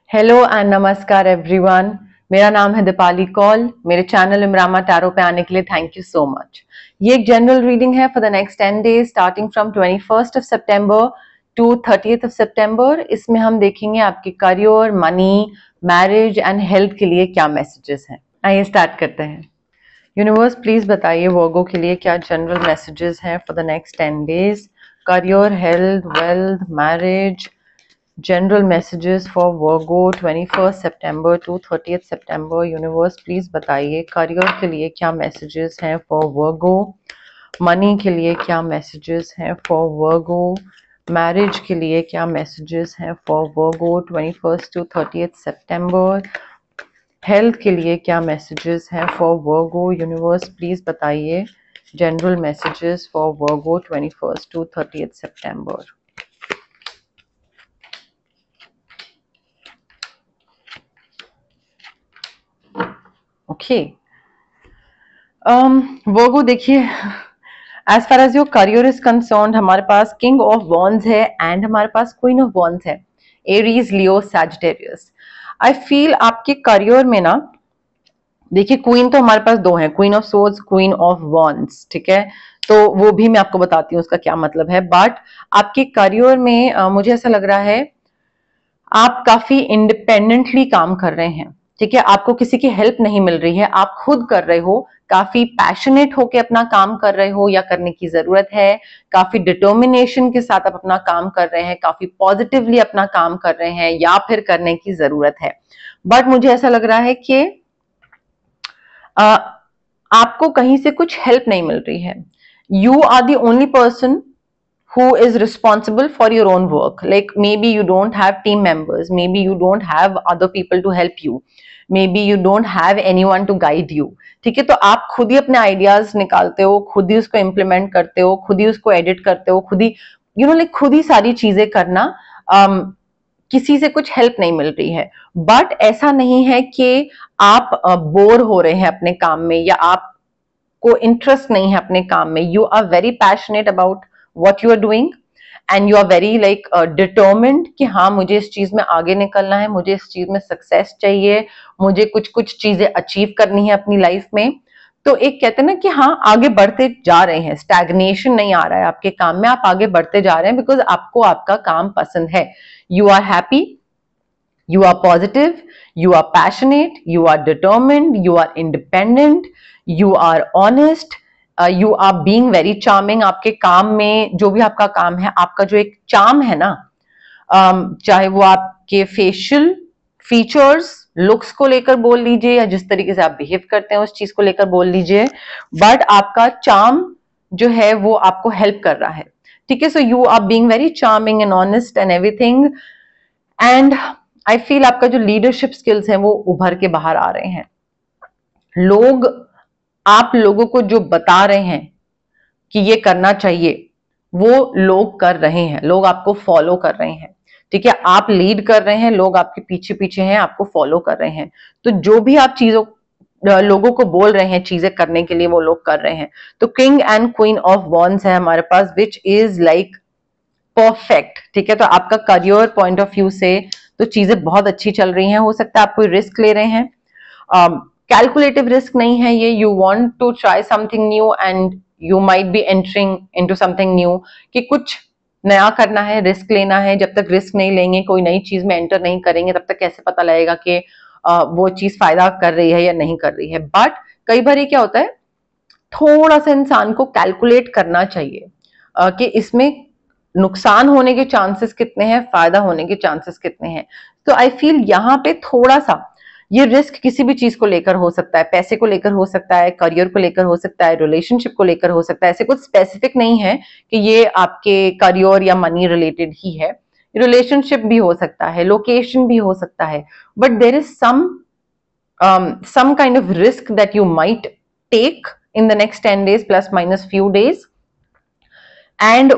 Hello and नमस्कार everyone. मेरा नाम है दीपाली कौल। मेरे चैनल इमरामा टैरो पे आने के लिए थैंक यू सो मच। ये एक जनरल रीडिंग है for the next 10 days starting from 21st of September to 30th of September. इसमें हम देखेंगे आपके career, money, marriage and health के लिए क्या मैसेजेस हैं। आइए स्टार्ट करते हैं। यूनिवर्स प्लीज बताइए वर्गो के लिए क्या जनरल मैसेजेस हैं for the next 10 days. Career, health, wealth, marriage, general messages for Virgo 21st September to 30th September। Universe please बताइए करियर के लिए क्या मैसेजेस हैं फॉर Virgo, मनी के लिए क्या मैसेजेस हैं फॉर Virgo, मैरिज के लिए क्या मैसेजेस हैं for Virgo 21st to 30th September, health के लिए क्या मैसेजेस हैं फॉर Virgo। यूनिवर्स प्लीज बताइए general messages for Virgo 21st to 30th September। Okay Virgo देखिए, as far as your career is concerned हमारे पास किंग ऑफ वॉन्ड्स है and हमारे पास क्वीन ऑफ वॉन्ड्स है। Aries, Leo, Sagittarius. I feel आपके career में ना, देखिए क्वीन तो हमारे पास दो है, queen of swords, queen of wands, ठीक है, तो वो भी मैं आपको बताती हूँ उसका क्या मतलब है। बट आपके करियर में मुझे ऐसा लग रहा है आप काफी इंडिपेंडेंटली काम कर रहे हैं, ठीक है, आपको किसी की हेल्प नहीं मिल रही है, आप खुद कर रहे हो, काफी पैशनेट होके अपना काम कर रहे हो या करने की जरूरत है, काफी डिटर्मिनेशन के साथ आप अपना काम कर रहे हैं, काफी पॉजिटिवली अपना काम कर रहे हैं या फिर करने की जरूरत है। बट मुझे ऐसा लग रहा है कि आपको कहीं से कुछ हेल्प नहीं मिल रही है। You are the only person who is responsible for your own work. Like maybe you don't have team members, maybe you don't have other people to help you, maybe you don't have anyone to guide you, ठीक है, तो आप खुद ही अपने ideas निकालते हो, खुद ही उसको इम्प्लीमेंट करते हो, खुद ही उसको एडिट करते हो, खुद ही लाइक खुद ही सारी चीजें करना। किसी से कुछ हेल्प नहीं मिल रही है। बट ऐसा नहीं है कि आप बोर हो रहे हैं अपने काम में या आपको इंटरेस्ट नहीं है अपने काम में। You are very passionate about what you are doing and you are very like determined कि हाँ मुझे इस चीज में आगे निकलना है, मुझे इस चीज में सक्सेस चाहिए, मुझे कुछ कुछ चीजें अचीव करनी है अपनी लाइफ में। तो एक कहते हैं ना कि हाँ आगे बढ़ते जा रहे हैं, स्टैग्नेशन नहीं आ रहा है आपके काम में, आप आगे बढ़ते जा रहे हैं बिकॉज आपको आपका काम पसंद है। You are happy, you are positive, you are passionate, you are determined, you are independent, you are honest, you are being very charming। आपके काम में जो भी आपका काम है, आपका जो एक चार्म है ना, चाहे वो आपके फेशियल फीचर्स, लुक्स को लेकर बोल लीजिए या जिस तरीके से आप बिहेव करते हैं उस चीज को लेकर बोल लीजिए, बट आपका चार्म जो है वो आपको हेल्प कर रहा है, ठीक है। So you are being very charming and honest and everything, and I feel आपका जो लीडरशिप स्किल्स हैं वो उभर के बाहर आ रहे हैं। लोग, आप लोगों को जो बता रहे हैं कि ये करना चाहिए वो लोग कर रहे हैं, लोग आपको फॉलो कर रहे हैं, ठीक है, आप लीड कर रहे हैं, लोग आपके पीछे पीछे हैं, आपको फॉलो कर रहे हैं। तो जो भी आप चीजों लोगों को बोल रहे हैं चीजें करने के लिए वो लोग कर रहे हैं। तो king and queen of wands है हमारे पास, विच इज लाइक परफेक्ट, ठीक है। तो आपका करियर पॉइंट ऑफ व्यू से तो चीजें बहुत अच्छी चल रही हैं। हो सकता है आप कोई रिस्क ले रहे हैं, कैलकुलेटिव रिस्क नहीं है ये, you want to try something new and you might be entering into something new, कि कुछ नया करना है, रिस्क लेना है। जब तक रिस्क नहीं लेंगे, कोई नई चीज में एंटर नहीं करेंगे, तब तक कैसे पता लगेगा कि वो चीज फायदा कर रही है या नहीं कर रही है। बट कई बार क्या होता है, थोड़ा सा इंसान को कैलकुलेट करना चाहिए कि इसमें नुकसान होने के चांसेस कितने हैं, फायदा होने के चांसेस कितने हैं। तो आई फील यहाँ पे थोड़ा सा ये रिस्क किसी भी चीज को लेकर हो सकता है, पैसे को लेकर हो सकता है, करियर को लेकर हो सकता है, रिलेशनशिप को लेकर हो सकता है। ऐसे कुछ स्पेसिफिक नहीं है कि ये आपके करियर या मनी रिलेटेड ही है, रिलेशनशिप भी हो सकता है, लोकेशन भी हो सकता है, but there is some kind of risk that you might take in the next 10 days plus minus few days, and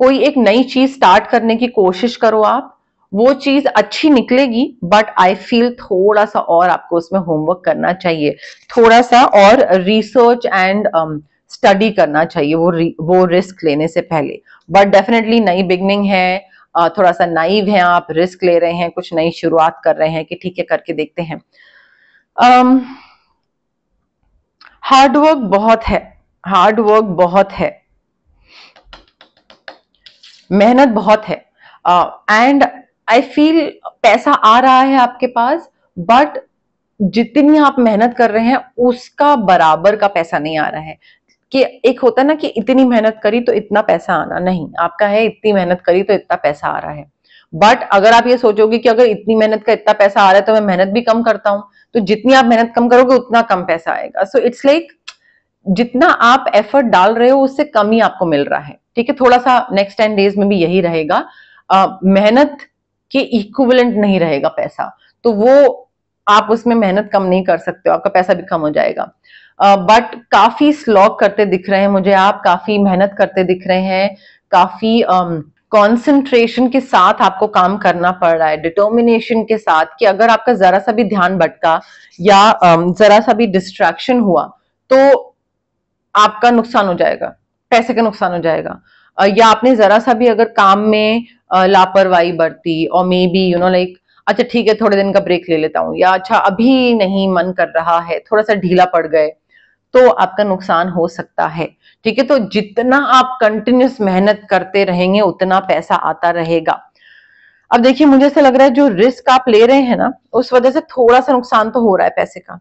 कोई एक नई चीज स्टार्ट करने की कोशिश करो आप, वो चीज अच्छी निकलेगी, बट आई फील थोड़ा सा और आपको उसमें होमवर्क करना चाहिए, थोड़ा सा और रिसर्च एंड स्टडी करना चाहिए वो रिस्क लेने से पहले। बट डेफिनेटली नई बिगनिंग है, थोड़ा सा नाइव हैं आप, रिस्क ले रहे हैं, कुछ नई शुरुआत कर रहे हैं कि ठीक है करके देखते हैं। हार्डवर्क बहुत है, हार्डवर्क बहुत है, मेहनत बहुत है, एंड आई फील पैसा आ रहा है आपके पास, बट जितनी आप मेहनत कर रहे हैं उसका बराबर का पैसा नहीं आ रहा है। कि एक होता है ना कि इतनी मेहनत करी तो इतना पैसा आना, नहीं, आपका है इतनी मेहनत करी तो इतना पैसा आ रहा है। बट अगर आप ये सोचोगे कि अगर इतनी मेहनत का इतना पैसा आ रहा है तो मैं मेहनत भी कम करता हूं, तो जितनी आप मेहनत कम करोगे उतना कम पैसा आएगा। सो इट्स लाइक जितना आप एफर्ट डाल रहे हो उससे कम ही आपको मिल रहा है। ठीक है, थोड़ा सा नेक्स्ट 10 डेज में भी यही रहेगा, मेहनत के इक्विवेलेंट नहीं रहेगा पैसा, तो वो आप उसमें मेहनत कम नहीं कर सकते हो, आपका पैसा भी कम हो जाएगा। बट काफी स्लॉग करते दिख रहे हैं मुझे, आप काफी मेहनत करते दिख रहे हैं, काफी कंसंट्रेशन के साथ आपको काम करना पड़ रहा है, डिटर्मिनेशन के साथ, कि अगर आपका जरा सा भी ध्यान भटका या जरा सा भी डिस्ट्रैक्शन हुआ तो आपका नुकसान हो जाएगा, पैसे का नुकसान हो जाएगा। या आपने जरा सा भी अगर काम में लापरवाही बरती, और may be you know like अच्छा ठीक है थोड़े दिन का ब्रेक ले लेता हूँ, या अच्छा अभी नहीं मन कर रहा है, थोड़ा सा ढीला पड़ गए, तो आपका नुकसान हो सकता है। ठीक है, तो जितना आप कंटिन्यूस मेहनत करते रहेंगे उतना पैसा आता रहेगा। अब देखिए मुझे ऐसा लग रहा है जो रिस्क आप ले रहे हैं ना, उस वजह से थोड़ा सा नुकसान तो हो रहा है पैसे का।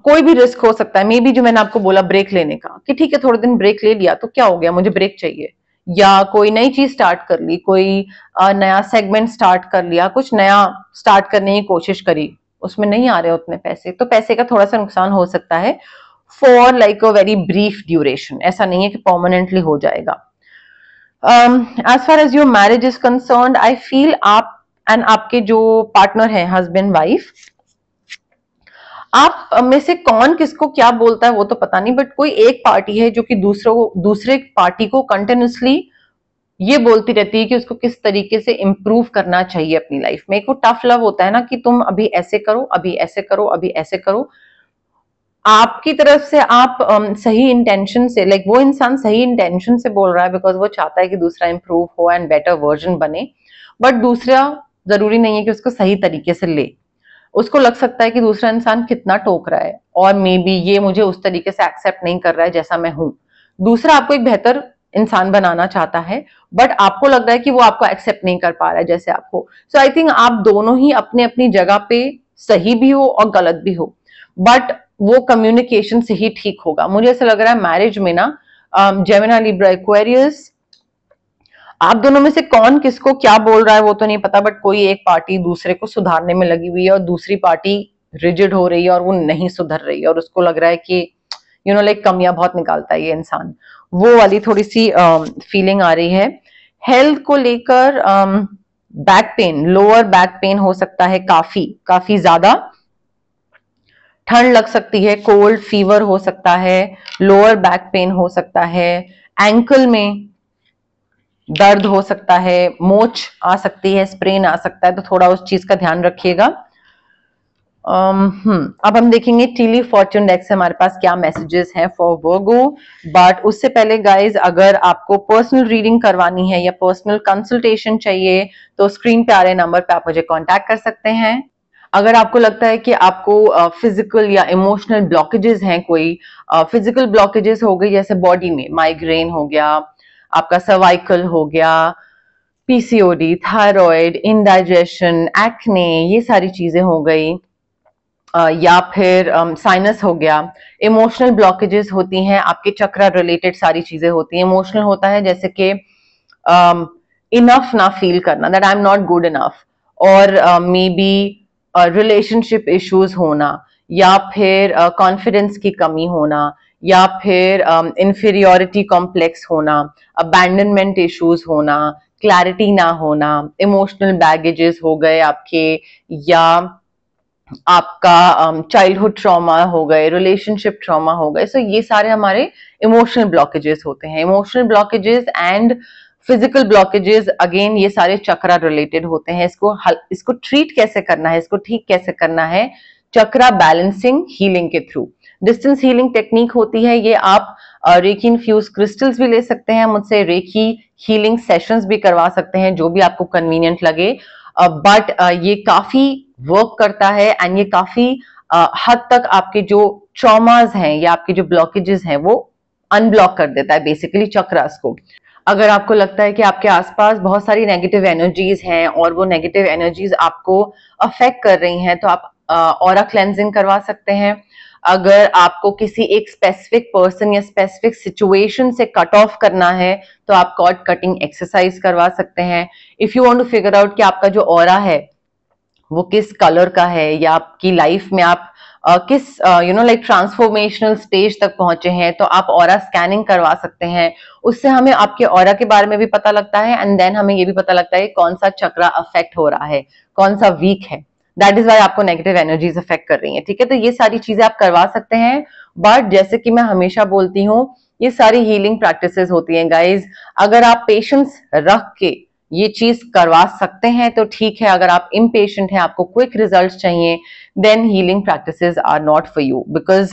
कोई भी रिस्क हो सकता है, मे बी जो मैंने आपको बोला ब्रेक लेने का, कि ठीक है थोड़े दिन ब्रेक ले लिया तो क्या हो गया, मुझे ब्रेक चाहिए, या कोई नई चीज स्टार्ट कर ली, कोई नया सेगमेंट स्टार्ट कर लिया, कुछ नया स्टार्ट करने की कोशिश करी, उसमें नहीं आ रहे उतने पैसे, तो पैसे का थोड़ा सा नुकसान हो सकता है for like a very brief duration, ऐसा नहीं है कि परमानेंटली हो जाएगा। As far as your marriage is concerned, I feel आप एंड आपके जो पार्टनर है, हस्बैंड वाइफ, आप में से कौन किसको क्या बोलता है वो तो पता नहीं, बट कोई एक पार्टी है जो कि दूसरे पार्टी को कंटिन्यूसली ये बोलती रहती है कि उसको किस तरीके से इंप्रूव करना चाहिए अपनी लाइफ में। एक वो टफ लव होता है ना, कि तुम अभी ऐसे करो, अभी ऐसे करो, अभी ऐसे करो। आपकी तरफ से आप सही इंटेंशन से, लाइक वो इंसान सही इंटेंशन से बोल रहा है, बिकॉज वो चाहता है कि दूसरा इंप्रूव हो एंड बेटर वर्जन बने, बट दूसरा जरूरी नहीं है कि उसको सही तरीके से ले। उसको लग सकता है कि दूसरा इंसान कितना टोक रहा है, और मे बी ये मुझे उस तरीके से एक्सेप्ट नहीं कर रहा है जैसा मैं हूं। दूसरा आपको एक बेहतर इंसान बनाना चाहता है, बट आपको लग रहा है कि वो आपको एक्सेप्ट नहीं कर पा रहा है जैसे आप हो। सो आई थिंक आप दोनों ही अपने अपनी जगह पे सही भी हो और गलत भी हो, बट वो कम्युनिकेशन से ही ठीक होगा। मुझे ऐसा लग रहा है मैरिज में ना, जेमिनी, लिब्रा, एक्वेरियस, आप दोनों में से कौन किसको क्या बोल रहा है वो तो नहीं पता, बट कोई एक पार्टी दूसरे को सुधारने में लगी हुई है और दूसरी पार्टी रिजिड हो रही है और वो नहीं सुधर रही है, और उसको लग रहा है कि यू नो लाइक कमियां बहुत निकालता है ये इंसान। वो वाली थोड़ी सी फीलिंग आ रही है। हेल्थ को लेकर back pain, lower back pain हो सकता है, काफी ज्यादा ठंड लग सकती है, कोल्ड फीवर हो सकता है, लोअर बैक पेन हो सकता है, एंकल में दर्द हो सकता है, मोच आ सकती है, स्प्रेन आ सकता है, तो थोड़ा उस चीज का ध्यान रखिएगा। अब हम देखेंगे टीली फॉर्च्यून डेक से हमारे पास क्या मैसेजेस हैं फॉर वर्गो। बट उससे पहले गाइज, अगर आपको पर्सनल रीडिंग करवानी है या पर्सनल कंसल्टेशन चाहिए तो स्क्रीन पे आ रहे नंबर पे आप मुझे कांटेक्ट कर सकते हैं। अगर आपको लगता है कि आपको फिजिकल या इमोशनल ब्लॉकेजेस हैं, कोई फिजिकल ब्लॉकेजेस हो गई जैसे बॉडी में माइग्रेन हो गया, आपका सर्वाइकल हो गया, पीसीओडी, थायराइड, इंडाइजेशन, एक्ने, ये सारी चीजें हो गई, या फिर साइनस हो गया, इमोशनल ब्लॉकेजेस होती हैं, आपके चक्रा रिलेटेड सारी चीजें होती हैं। इमोशनल होता है जैसे कि इनफ ना फील करना, that I am not good enough, और मे बी रिलेशनशिप इश्यूज होना, या फिर कॉन्फिडेंस की कमी होना, या फिर इंफीरियोरिटी कॉम्प्लेक्स होना, अबैंडनमेंट इश्यूज होना, क्लैरिटी ना होना, इमोशनल बैगेजेस हो गए आपके, या आपका चाइल्डहुड ट्रॉमा हो गए, रिलेशनशिप ट्रॉमा हो गए। सो ये सारे हमारे इमोशनल ब्लॉकेजेस होते हैं। Emotional blockages and physical blockages, again ये सारे चक्रा रिलेटेड होते हैं। इसको ट्रीट कैसे करना है, इसको ठीक कैसे करना है, चक्रा बैलेंसिंग हीलिंग के थ्रू। डिस्टेंस हीलिंग टेक्निक होती है ये, आप रेकी इन्फ्यूज क्रिस्टल्स भी ले सकते हैं मुझसे, रेकी हीलिंग सेशंस भी करवा सकते हैं, जो भी आपको कन्वीनियंट लगे, बट ये काफी वर्क करता है एंड ये काफी हद तक आपके जो ट्रॉमास हैं या आपके जो ब्लॉकेजेस हैं वो अनब्लॉक कर देता है बेसिकली चक्रास को। अगर आपको लगता है कि आपके आसपास बहुत सारी नेगेटिव एनर्जीज हैं और वो नेगेटिव एनर्जीज आपको अफेक्ट कर रही हैं, तो आप ऑरा क्लेंजिंग करवा सकते हैं। अगर आपको किसी एक स्पेसिफिक पर्सन या स्पेसिफिक सिचुएशन से कट ऑफ करना है, तो आप कॉर्ड कटिंग एक्सरसाइज करवा सकते हैं। If you want to figure out कि आपका जो ऑरा है वो किस कलर का है या आपकी लाइफ में आप किस लाइक ट्रांसफॉर्मेशनल स्टेज तक पहुंचे हैं, तो आप ऑरा स्कैनिंग करवा सकते हैं। उससे हमें आपके ऑरा के बारे में भी पता लगता है एंड देन हमें ये भी पता लगता है कौन सा चक्रा अफेक्ट हो रहा है, कौन सा वीक है, दैट इज वाई आपको नेगेटिव एनर्जीज अफेक्ट कर रही हैं। ठीक है, तो ये सारी चीजें आप करवा सकते हैं। बट जैसे कि मैं हमेशा बोलती हूँ, ये सारी हीलिंग प्रैक्टिसेस होती हैं गाइज। अगर आप पेशेंस रख के ये चीज करवा सकते हैं तो ठीक है, अगर आप इम्पेशेंट हैं, आपको क्विक रिजल्ट चाहिए, then healing practices are not for you. Because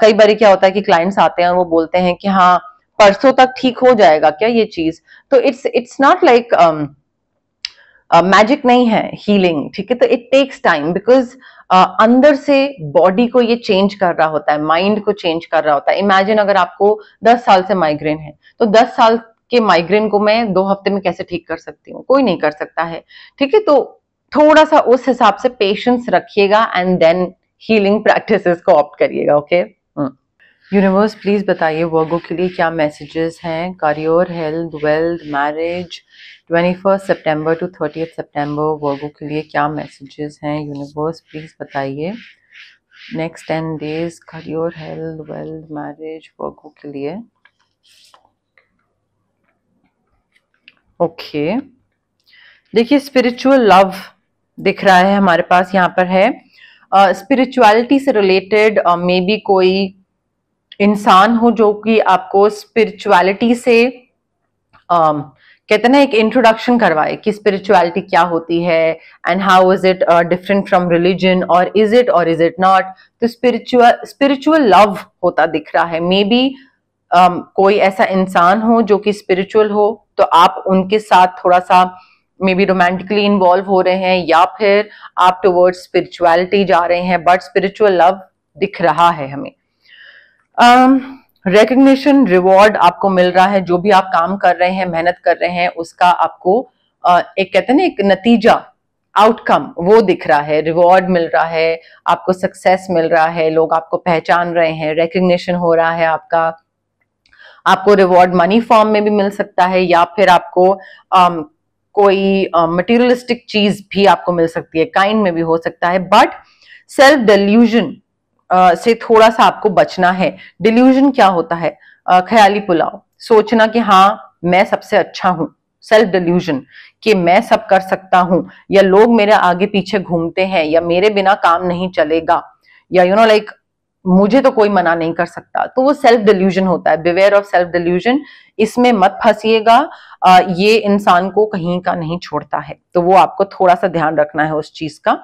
कई बार क्या होता है कि क्लाइंट्स आते हैं और वो बोलते हैं कि हाँ परसों तक ठीक हो जाएगा क्या ये चीज, तो इट्स नॉट लाइक मैजिक नहीं है हीलिंग। ठीक है, तो इट टेक्स टाइम बिकॉज अंदर से बॉडी को ये चेंज कर रहा होता है, माइंड को चेंज कर रहा होता है। इमेजिन अगर आपको 10 साल से माइग्रेन है, तो 10 साल के माइग्रेन को मैं 2 हफ्ते में कैसे ठीक कर सकती हूँ? कोई नहीं कर सकता है। ठीक है, तो थोड़ा सा उस हिसाब से पेशेंस रखिएगा एंड देन हीलिंग प्रैक्टिसेस को ऑप्ट करिएगा। ओके, यूनिवर्स प्लीज बताइए वर्गो के लिए क्या मैसेजेस हैं, करियर, हेल्थ, वेल्थ, मैरिज, 21 सितंबर टू 30 सितंबर वर्गो के लिए क्या मैसेजेस हैं? यूनिवर्स प्लीज बताइए next 10 days career, health, wealth, marriage Virgo के लिए। ओके, देखिए स्पिरिचुअल लव दिख रहा है हमारे पास, यहाँ पर है स्पिरिचुअलिटी से रिलेटेड मे बी कोई इंसान हो जो कि आपको स्पिरिचुअलिटी से कहते हैं ना एक इंट्रोडक्शन करवाए कि स्पिरिचुअलिटी क्या होती है and how is it different from religion, और इज इट नॉट। तो स्पिरिचुअल लव होता दिख रहा है। मे बी कोई ऐसा इंसान हो जो कि स्पिरिचुअल हो, तो आप उनके साथ थोड़ा सा मे बी रोमांटिकली इन्वॉल्व हो रहे हैं या फिर आप टुवर्ड्स स्पिरिचुअलिटी जा रहे हैं, बट स्पिरिचुअल लव दिख रहा है हमें। रिकग्निशन, रिवॉर्ड आपको मिल रहा है, जो भी आप काम कर रहे हैं, मेहनत कर रहे हैं, उसका आपको एक कहते हैं ना एक नतीजा, आउटकम वो दिख रहा है, रिवॉर्ड मिल रहा है, आपको सक्सेस मिल रहा है, लोग आपको पहचान रहे हैं, रिकग्निशन हो रहा है आपका। आपको रिवॉर्ड मनी फॉर्म में भी मिल सकता है या फिर आपको कोई मटेरियलिस्टिक चीज भी आपको मिल सकती है, काइंड में भी हो सकता है। बट सेल्फ डिल्यूजन से थोड़ा सा आपको बचना है। डिल्यूजन क्या होता है? ख्याली पुलाव, सोचना कि हाँ मैं सबसे अच्छा हूं, सेल्फ डिल्यूजन कि मैं सब कर सकता हूं, या लोग मेरे आगे पीछे घूमते हैं, या मेरे बिना काम नहीं चलेगा, या लाइक मुझे तो कोई मना नहीं कर सकता, तो वो सेल्फ डिल्यूजन होता है। बिवेयर ऑफ सेल्फ डिल्यूजन, इसमें मत फंसिएगा, ये इंसान को कहीं का नहीं छोड़ता है, तो वो आपको थोड़ा सा ध्यान रखना है उस चीज का।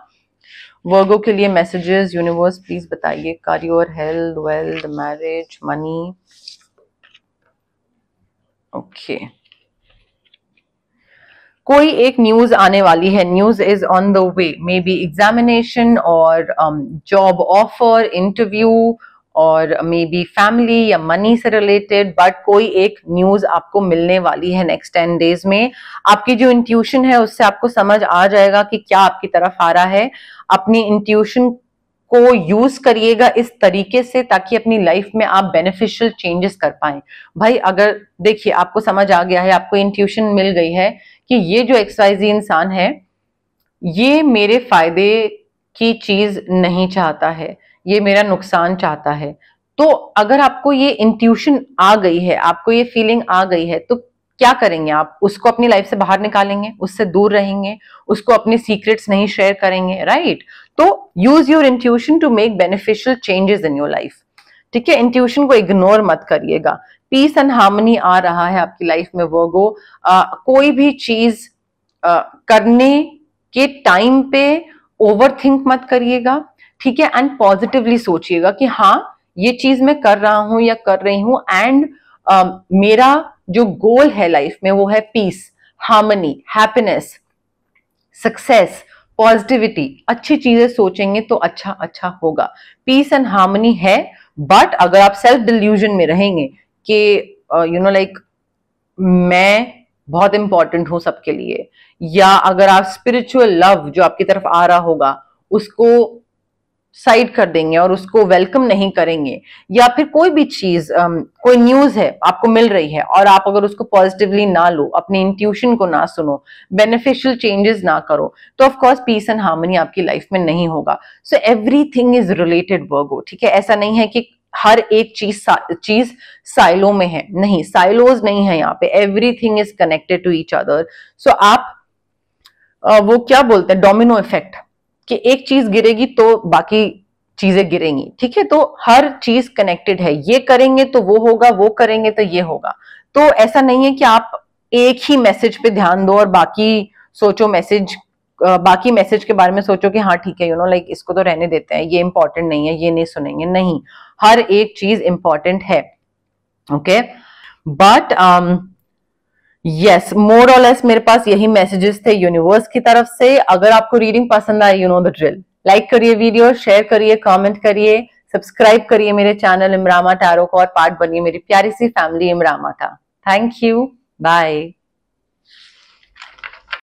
वर्गो के लिए मैसेजेस यूनिवर्स प्लीज बताइए, career, health, wealth, marriage, money. Okay, कोई एक न्यूज आने वाली है, news is on the way, may be examination और जॉब ऑफर, इंटरव्यू, और मे बी फैमिली या मनी से रिलेटेड, बट कोई एक न्यूज आपको मिलने वाली है नेक्स्ट 10 डेज में। आपकी जो इंट्यूशन है उससे आपको समझ आ जाएगा कि क्या आपकी तरफ आ रहा है। अपनी इंट्यूशन को यूज करिएगा इस तरीके से ताकि अपनी लाइफ में आप बेनिफिशियल चेंजेस कर पाए। भाई अगर देखिए आपको समझ आ गया है, आपको इंट्यूशन मिल गई है कि ये जो XYZ इंसान है ये मेरे फायदे की चीज नहीं चाहता है, ये मेरा नुकसान चाहता है, तो अगर आपको ये इंट्यूशन आ गई है, आपको ये फीलिंग आ गई है, तो क्या करेंगे आप? उसको अपनी लाइफ से बाहर निकालेंगे, उससे दूर रहेंगे, उसको अपने सीक्रेट्स नहीं शेयर करेंगे, राइट? तो use your intuition to make beneficial changes in your life. ठीक है, इंट्यूशन को इग्नोर मत करिएगा। पीस एंड हार्मनी आ रहा है आपकी लाइफ में वर्गो। कोई भी चीज करने के टाइम पे ओवरथिंक मत करिएगा, ठीक है, एंड पॉजिटिवली सोचिएगा कि हाँ ये चीज मैं कर रहा हूं या कर रही हूं, एंड मेरा जो गोल है लाइफ में वो है peace, harmony, happiness, success, positivity. अच्छी चीजें सोचेंगे तो अच्छा अच्छा होगा। पीस एंड हार्मनी है, बट अगर आप सेल्फ डिल्यूजन में रहेंगे कि लाइक मैं बहुत इंपॉर्टेंट हूं सबके लिए, या अगर आप स्पिरिचुअल लव जो आपकी तरफ आ रहा होगा उसको साइड कर देंगे और उसको वेलकम नहीं करेंगे, या फिर कोई भी चीज कोई न्यूज है आपको मिल रही है और आप अगर उसको पॉजिटिवली ना लो, अपने इंट्यूशन को ना सुनो, बेनिफिशियल चेंजेस ना करो, तो of course peace and harmony आपकी लाइफ में नहीं होगा। So everything is related Virgo, ठीक है। ऐसा नहीं है कि हर एक चीज साइलो में है, नहीं, साइलोज नहीं है यहाँ पे, everything is connected to each other. So आप वो क्या बोलते हैं, डोमिनो इफेक्ट, कि एक चीज गिरेगी तो बाकी चीजें गिरेंगी, ठीक है। तो हर चीज कनेक्टेड है, ये करेंगे तो वो होगा, वो करेंगे तो ये होगा। तो ऐसा नहीं है कि आप एक ही मैसेज पे ध्यान दो और बाकी सोचो बाकी मैसेज के बारे में सोचो कि हाँ ठीक है, लाइक इसको तो रहने देते हैं, ये इंपॉर्टेंट नहीं है, ये नहीं सुनेंगे, नहीं, हर एक चीज इंपॉर्टेंट है, ओके। बट यस, मोर और लेस मेरे पास यही मैसेजेस थे यूनिवर्स की तरफ से। अगर आपको रीडिंग पसंद आए, you know the drill, like करिए वीडियो, शेयर करिए, कमेंट करिए, सब्सक्राइब करिए मेरे चैनल इमरामा टैरो को और पार्ट बनिए मेरी प्यारी सी फैमिली इमरामा का। Thank you, bye.